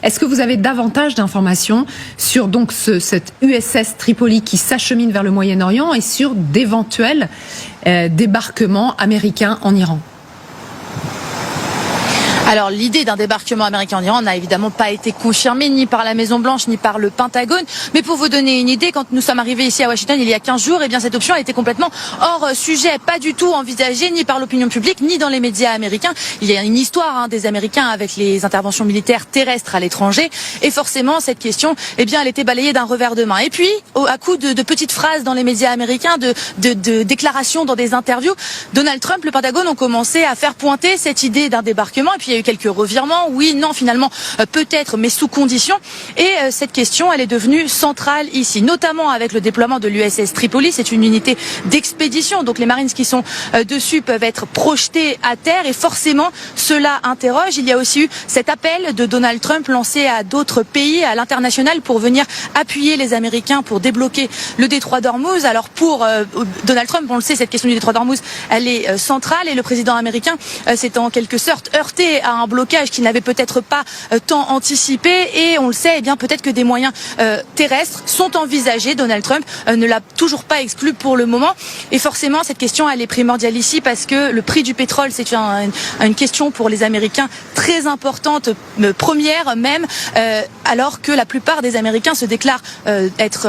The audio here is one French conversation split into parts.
Est-ce que vous avez davantage d'informations sur donc cette USS Tripoli qui s'achemine vers le Moyen-Orient et sur d'éventuels débarquements américains en Iran? Alors l'idée d'un débarquement américain en Iran n'a évidemment pas été confirmée ni par la Maison-Blanche ni par le Pentagone. Mais pour vous donner une idée, quand nous sommes arrivés ici à Washington il y a 15 jours, eh bien cette option a été complètement hors sujet, pas du tout envisagée ni par l'opinion publique ni dans les médias américains. Il y a une histoire des Américains avec les interventions militaires terrestres à l'étranger et forcément cette question, eh bien elle était balayée d'un revers de main. Et puis à coup de petites phrases dans les médias américains, de déclarations dans des interviews, Donald Trump, le Pentagone ont commencé à faire pointer cette idée d'un débarquement et puis il y a eu quelques revirements, oui, non, finalement, peut-être, mais sous condition. Et cette question, elle est devenue centrale ici, notamment avec le déploiement de l'USS Tripoli. C'est une unité d'expédition, donc les Marines qui sont dessus peuvent être projetés à terre et forcément, cela interroge. Il y a aussi eu cet appel de Donald Trump lancé à d'autres pays, à l'international, pour venir appuyer les Américains pour débloquer le détroit d'Ormuz. Alors pour Donald Trump, on le sait, cette question du détroit d'Ormuz, elle est centrale et le président américain s'est en quelque sorte heurté à un blocage qu'il n'avait peut-être pas tant anticipé et on le sait, eh bien peut-être que des moyens terrestres sont envisagés. Donald Trump ne l'a toujours pas exclu pour le moment et forcément cette question elle est primordiale ici parce que le prix du pétrole c'est une question pour les Américains très importante, première même, alors que la plupart des Américains se déclarent être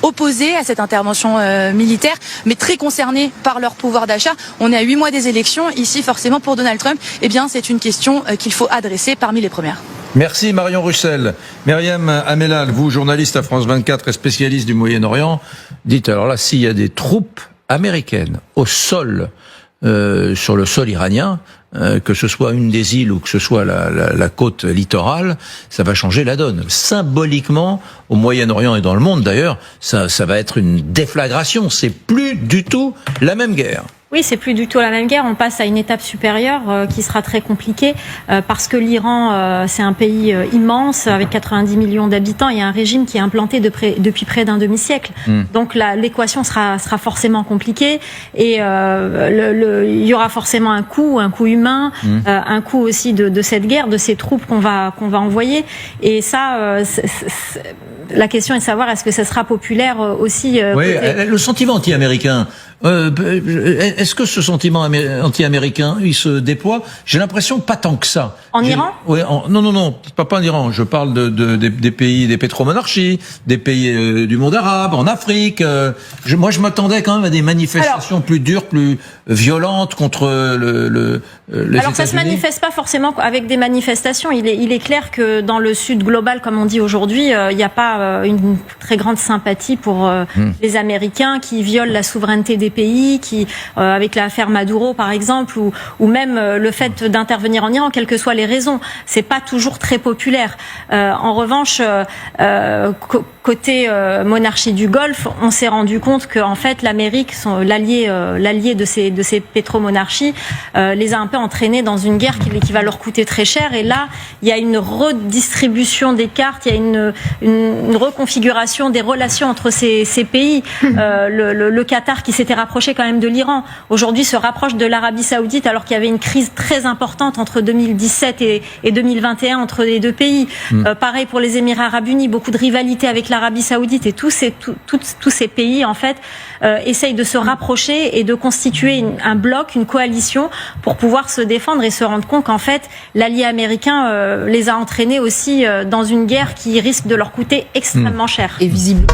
opposés à cette intervention militaire mais très concernés par leur pouvoir d'achat. On est à 8 mois des élections, ici forcément pour Donald Trump, eh bien c'est une question qu'il faut adresser parmi les premières. Merci Marion Russell. Myriam Amelal, vous, journaliste à France 24 et spécialiste du Moyen-Orient, dites alors là, s'il y a des troupes américaines au sol, sur le sol iranien, que ce soit une des îles ou que ce soit la côte littorale, ça va changer la donne. Symboliquement, au Moyen-Orient et dans le monde d'ailleurs, ça va être une déflagration. C'est plus du tout la même guerre. Oui, c'est plus du tout la même guerre. On passe à une étape supérieure qui sera très compliquée parce que l'Iran, c'est un pays immense avec 90 millions d'habitants et un régime qui est implanté depuis près d'un demi-siècle. Donc l'équation sera forcément compliquée et il y aura forcément un coût humain, un coût aussi de cette guerre, de ces troupes qu'on va envoyer. Et ça, la question est de savoir est-ce que ça sera populaire aussi. Oui, le sentiment anti-américain. Est-ce que ce sentiment anti-américain, il se déploie? J'ai l'impression pas tant que ça. En Iran? Oui, non, pas en Iran. Je parle des pays, des pétromonarchies, des pays du monde arabe, en Afrique. Moi, je m'attendais quand même à des manifestations plus dures, plus violentes contre les Alors ça se manifeste pas forcément avec des manifestations. Il est clair que dans le Sud global, comme on dit aujourd'hui, il n'y a pas une très grande sympathie pour les Américains qui violent la souveraineté des pays, qui avec l'affaire Maduro par exemple, ou même le fait d'intervenir en Iran, quelles que soient les raisons, c'est pas toujours très populaire. En revanche, côté monarchie du Golfe, on s'est rendu compte que en fait l'Amérique, l'allié de ces pétromonarchies, les a un peu entraînés dans une guerre qui va leur coûter très cher. Et là, il y a une redistribution des cartes, il y a une reconfiguration des relations entre ces pays. Le Qatar qui s'était rapproché quand même de l'Iran, aujourd'hui se rapproche de l'Arabie Saoudite alors qu'il y avait une crise très importante entre 2017 et 2021 entre les deux pays. Pareil pour les Émirats Arabes Unis, beaucoup de rivalité avec l'Arabie Saoudite et tous ces pays en fait essayent de se rapprocher et de constituer un bloc, une coalition pour pouvoir se défendre et se rendre compte qu'en fait l'allié américain les a entraînés aussi dans une guerre qui risque de leur coûter extrêmement cher. Et visiblement.